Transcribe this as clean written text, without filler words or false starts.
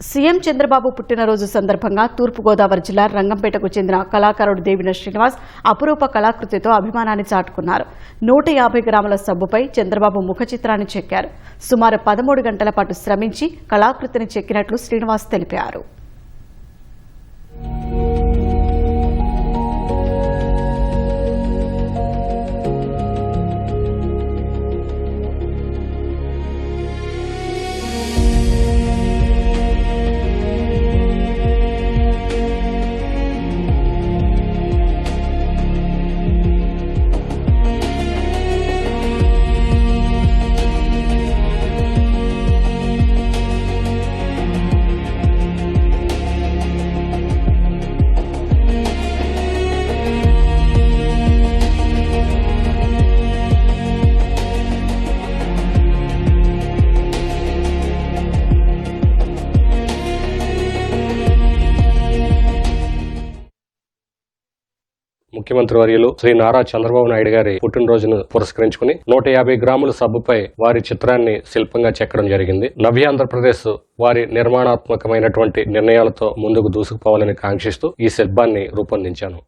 CM Chandrababu పుట్టినరోజు సందర్భంగా తూర్పుగోదావరి జిల్లా రంగంపేటకు చెందిన కళాకారుడు దేవిన శ్రీనివాస్ అపురూప కళాకృతితో అభిమానాన్ని చాటుకున్నారు. 150 గ్రాముల సబ్బుపై చంద్రబాబు ముఖ చిత్రాన్ని చెక్కారు. సుమారు 13 గంటల పాటు శ్రమించి కళాకృతిని చెక్కినట్లు శ్రీనివాస్ తెలిపారు. ముఖ్యమంత్రి వర్యులు శ్రీ నారా చంద్రబాబు నాయుడు గారి పుట్టినరోజును పురస్కరించుకుని 150 గ్రాముల సబ్బుపై వారి చిత్రాన్ని శిల్పంగా చెక్కడం జరిగింది. నవ్యాంధ్రప్రదేశ్ వారి నిర్మాణాత్మకమైనటువంటి నిర్ణయాలతో ముందుకు దూసుకుపోవాలని కాంక్షిస్తూ ఈ శిల్పాన్ని రూపొందించాను.